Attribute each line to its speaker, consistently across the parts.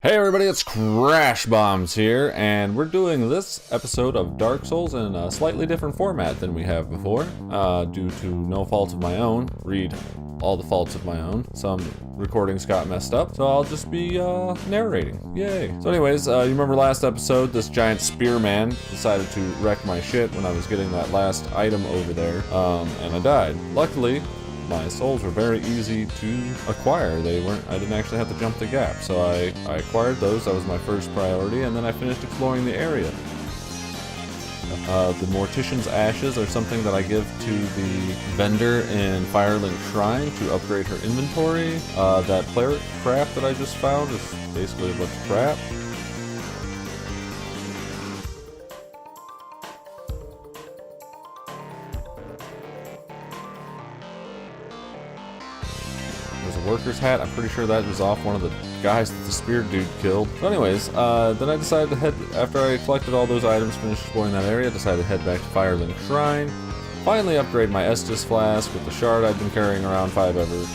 Speaker 1: Hey everybody, it's Crashbombs here, and we're doing this episode of Dark Souls in a slightly different format than we have before, due to no fault of my own. Read all the faults of my own. Some recordings got messed up, so I'll just be narrating. Yay! So anyways, you remember last episode, this giant spearman decided to wreck my shit when I was getting that last item over there, and I died. Luckily, my souls were very easy to acquire. I didn't actually have to jump the gap. So I acquired those. That was my first priority, and then I finished exploring the area. The Mortician's Ashes are something that I give to the vendor in Firelink Shrine to upgrade her inventory. That cleric crap that I just found is basically a bunch of crap. There's a worker's hat. I'm pretty sure that was off one of the guys that the spear dude killed. So anyways, then I decided to head, after I collected all those items, finished exploring that area, decided to head back to Firelink Shrine. Finally upgrade my Estus flask with the shard I've been carrying around 5 ever.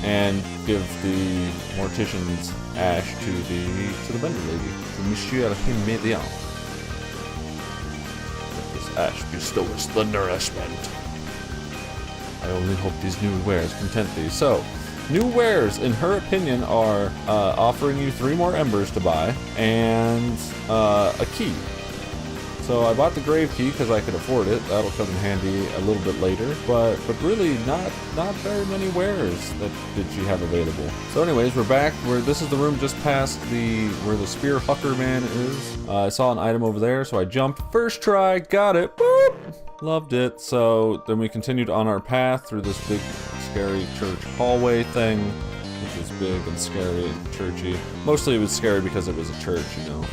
Speaker 1: And give the Mortician's Ash to the vendor lady, to Monsieur Himedian. Ash bestows the nourishment. I only hope these new wares content thee. So, new wares, in her opinion, are offering you 3 more embers to buy and a key. So I bought the grave key because I could afford it. That'll come in handy a little bit later. But really, not very many wares that she have available. So anyways, we're back. This is the room just past where the spear fucker man is. I saw an item over there, so I jumped. First try, got it. Boop! Loved it. So then we continued on our path through this big, scary church hallway thing, which was big and scary and churchy. Mostly it was scary because it was a church, you know.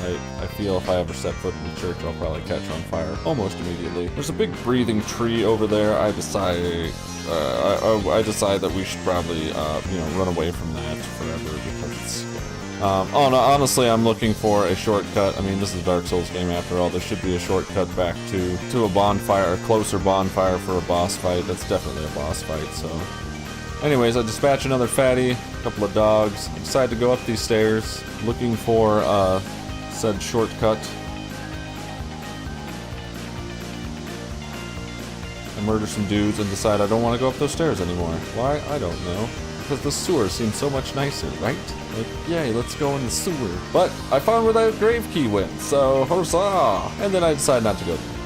Speaker 1: I feel if I ever set foot in the church, I'll probably catch on fire almost immediately. There's a big breathing tree over there. I decide that we should probably, run away from that forever because it's scary. Oh no, honestly, I'm looking for a shortcut. I mean, this is a Dark Souls game after all. There should be a shortcut back to a bonfire, a closer bonfire for a boss fight. That's definitely a boss fight, so. Anyways, I dispatch another fatty, a couple of dogs. I decide to go up these stairs, looking for, said shortcut. I murder some dudes and decide I don't want to go up those stairs anymore. Why? I don't know. Because the sewer seems so much nicer, right? Like, yay, let's go in the sewer. But I found where that grave key went, so huzzah! And then I decide not to go there.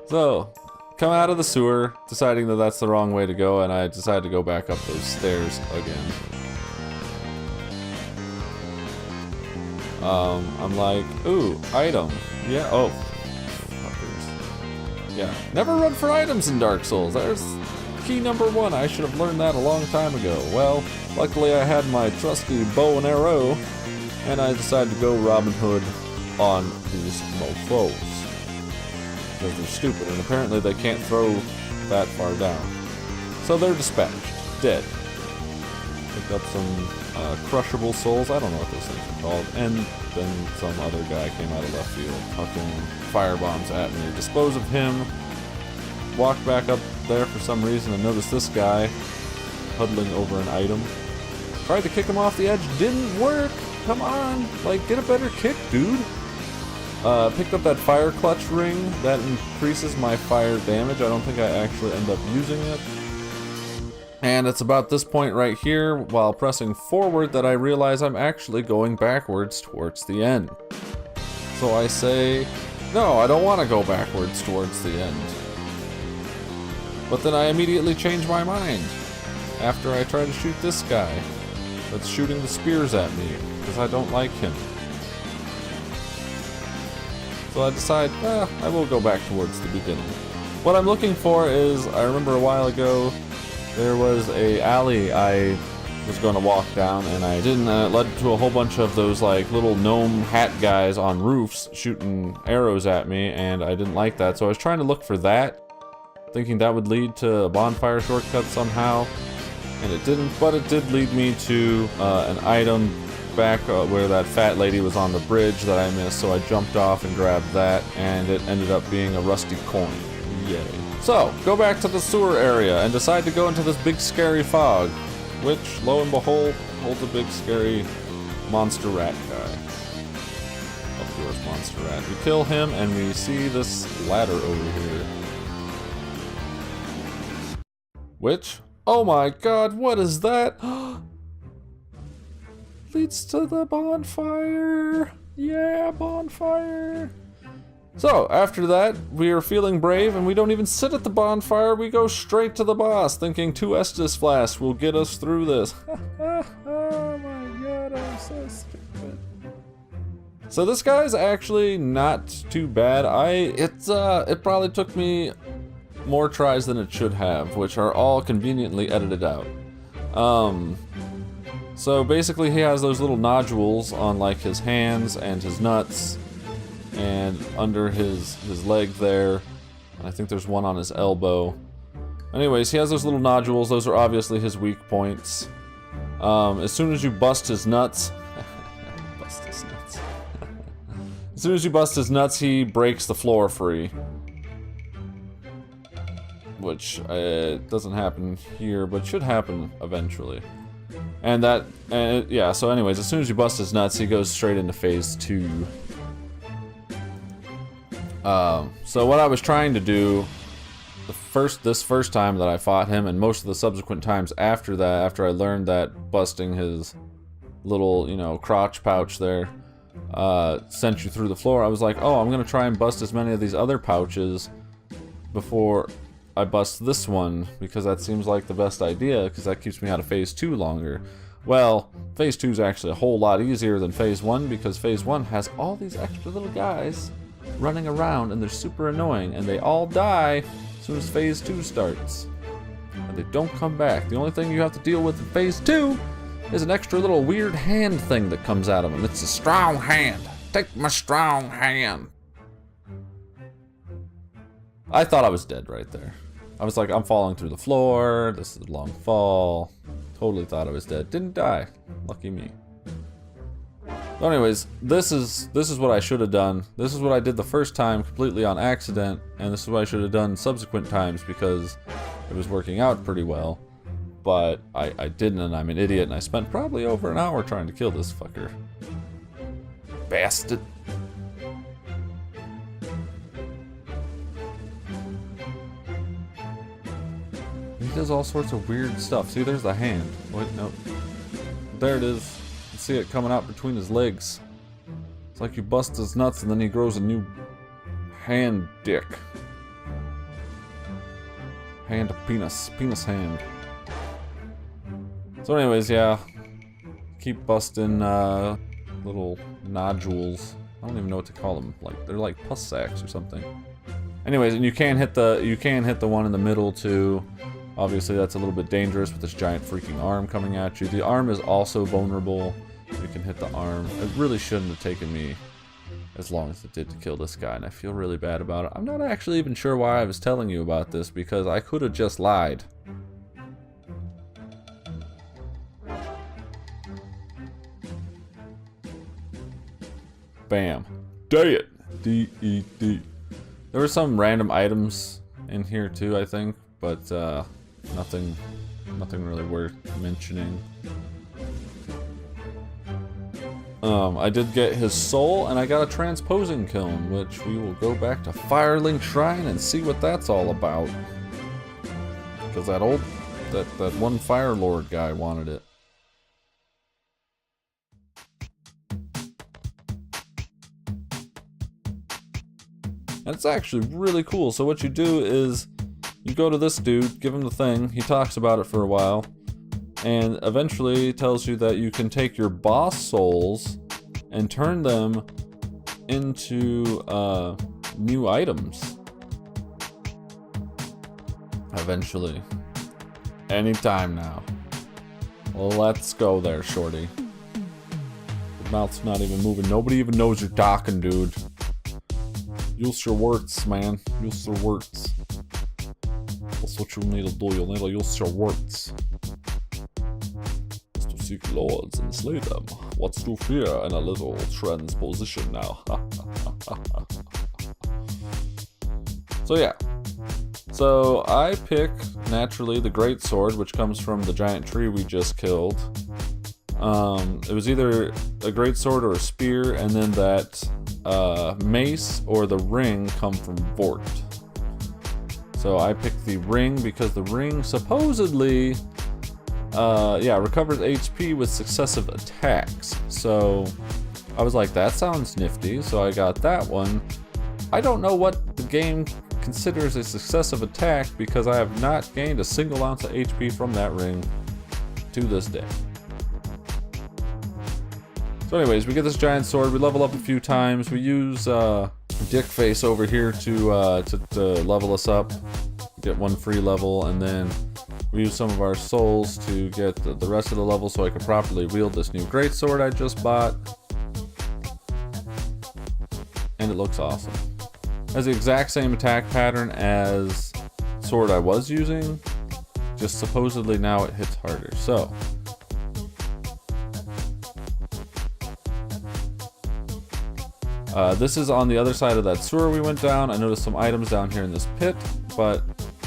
Speaker 1: So, come out of the sewer, deciding that that's the wrong way to go, and I decide to go back up those stairs again. I'm like, ooh, item. Yeah, oh. Fuckers. Yeah, never run for items in Dark Souls. There's key number 1. I should have learned that a long time ago. Well, luckily I had my trusty bow and arrow, and I decided to go Robin Hood on these mofos. Because they're stupid, and apparently they can't throw that far down. So they're dispatched. Dead. Picked up some crushable souls, I don't know what those things are called, and then some other guy came out of left field, fucking firebombs at me. Dispose of him, walked back up there for some reason and noticed this guy huddling over an item. Tried to kick him off the edge, didn't work! Come on! Like, get a better kick, dude! Picked up that fire clutch ring, that increases my fire damage. I don't think I actually end up using it. And it's about this point right here, while pressing forward, that I realize I'm actually going backwards towards the end. So I say, no, I don't want to go backwards towards the end. But then I immediately change my mind after I try to shoot this guy that's shooting the spears at me, because I don't like him. So I decide, I will go back towards the beginning. What I'm looking for is, I remember a while ago, there was a alley I was going to walk down, and I didn't, led to a whole bunch of those like little gnome hat guys on roofs shooting arrows at me, and I didn't like that. So I was trying to look for that, thinking that would lead to a bonfire shortcut somehow, and it didn't, but it did lead me to an item back where that fat lady was on the bridge that I missed, so I jumped off and grabbed that, and it ended up being a rusty coin. Yay. So, go back to the sewer area and decide to go into this big scary fog, which, lo and behold, holds a big scary monster rat guy. Of course, monster rat. We kill him and we see this ladder over here. Which, oh my god, what is that? Leads to the bonfire. Yeah, bonfire. So, after that, we are feeling brave and we don't even sit at the bonfire, we go straight to the boss, thinking 2 Estus flasks will get us through this. Oh my god, I'm so stupid. So this guy's actually not too bad. It probably took me more tries than it should have, which are all conveniently edited out. So basically he has those little nodules on like his hands and his nuts and under his leg there. I think there's one on his elbow. Anyways, he has those little nodules. Those are obviously his weak points. As soon as you bust his nuts, as soon as you bust his nuts, he breaks the floor free. Which doesn't happen here, but should happen eventually. And yeah, so anyways, as soon as you bust his nuts, he goes straight into phase 2. So what I was trying to do this first time that I fought him, and most of the subsequent times after that, after I learned that busting his little, you know, crotch pouch there sent you through the floor, I was like, oh, I'm gonna try and bust as many of these other pouches before I bust this one, because that seems like the best idea, because that keeps me out of phase 2 longer. Well, phase 2 is actually a whole lot easier than phase 1, because phase 1 has all these extra little guys running around, and they're super annoying, and they all die as soon as phase 2 starts. And they don't come back. The only thing you have to deal with in phase 2 is an extra little weird hand thing that comes out of them. It's a strong hand. Take my strong hand. I thought I was dead right there. I was like, I'm falling through the floor. This is a long fall. Totally thought I was dead. Didn't die. Lucky me. So anyways, this is what I should have done. This is what I did the first time completely on accident, and this is what I should have done subsequent times because it was working out pretty well. But I didn't, and I'm an idiot, and I spent probably over an hour trying to kill this fucker. Bastard. He does all sorts of weird stuff. See, there's the hand. Wait, no. There it is. You can see it coming out between his legs. It's like you bust his nuts and then he grows a new hand dick. Hand penis. Penis hand. So anyways, yeah. Keep busting little nodules. I don't even know what to call them. Like they're like pus sacs or something. Anyways, and you can hit the one in the middle too. Obviously that's a little bit dangerous with this giant freaking arm coming at you. The arm is also vulnerable. You can hit the arm. It really shouldn't have taken me as long as it did to kill this guy, and I feel really bad about it. I'm not actually even sure why I was telling you about this, because I could have just lied. Bam. D-it. D-E-D. There were some random items in here too, I think, but nothing really worth mentioning. I did get his soul, and I got a transposing kiln, which we will go back to Firelink Shrine and see what that's all about. Because that one Fire Lord guy wanted it. And it's actually really cool. So what you do is you go to this dude, give him the thing, he talks about it for a while, and eventually tells you that you can take your boss souls and turn them into new items. Eventually. Anytime now. Let's go there, shorty. Your mouth's not even moving. Nobody even knows you're talking, dude. Use your words, man. Use your words. That's what you need to do. You need to use your words. seek lords and slay them. What's to fear in a little transposition now? So yeah. So I pick, naturally, the great sword, which comes from the giant tree we just killed. It was either a great sword or a spear, and then that mace or the ring come from Vort. So I picked the ring because the ring supposedly, recovers HP with successive attacks. So I was like, that sounds nifty, so I got that one. I don't know what the game considers a successive attack because I have not gained a single ounce of HP from that ring to this day. So anyways, we get this giant sword, we level up a few times, we use Dickface over here to level us up, get one free level, and then we use some of our souls to get the rest of the level so I can properly wield this new greatsword I just bought. And it looks awesome. It has the exact same attack pattern as the sword I was using, just supposedly now it hits harder. So this is on the other side of that sewer we went down. I noticed some items down here in this pit, but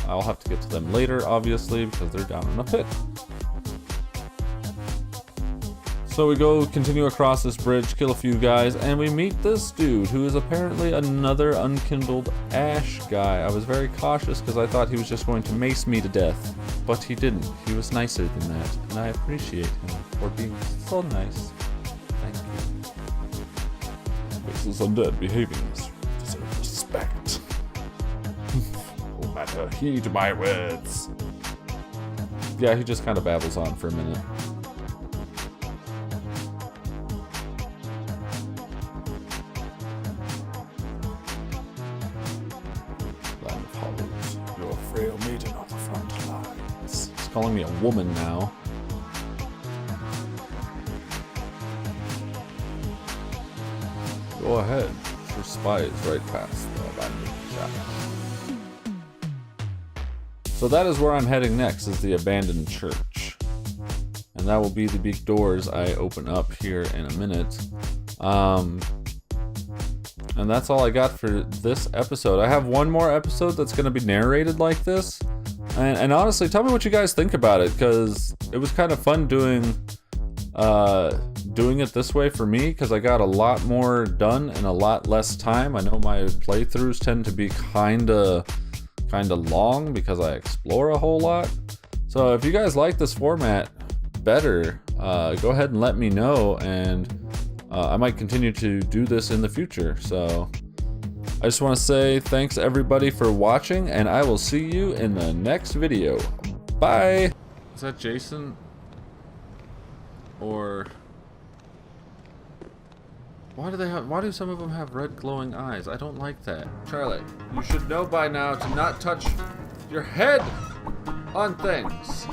Speaker 1: I'll have to get to them later, obviously, because they're down in a pit. So we continue across this bridge, kill a few guys, and we meet this dude who is apparently another unkindled ash guy. I was very cautious because I thought he was just going to mace me to death, but he didn't. He was nicer than that, and I appreciate him for being so nice. Thank you. This is undead behaving. Deserve respect. No matter, heed my words. Yeah, he just kind of babbles on for a minute. Land of Hollows, you're a frail maiden on the front lines. He's calling me a woman now. Go ahead. Your spy is right past the abandoned chapel. So that is where I'm heading next, is the abandoned church. And that will be the big doors I open up here in a minute. And that's all I got for this episode. I have one more episode that's going to be narrated like this. And honestly, tell me what you guys think about it, because it was kind of fun doing it this way for me, because I got a lot more done in a lot less time. I know my playthroughs tend to be kinda long because I explore a whole lot. So if you guys like this format better, go ahead and let me know, and I might continue to do this in the future. So I just want to say thanks everybody for watching, and I will see you in the next video. Bye! Is that Jason? Or why do some of them have red glowing eyes? I don't like that. Charlotte, you should know by now to not touch your head on things.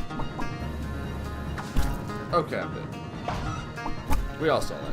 Speaker 1: Okay, I'm good. We all saw that.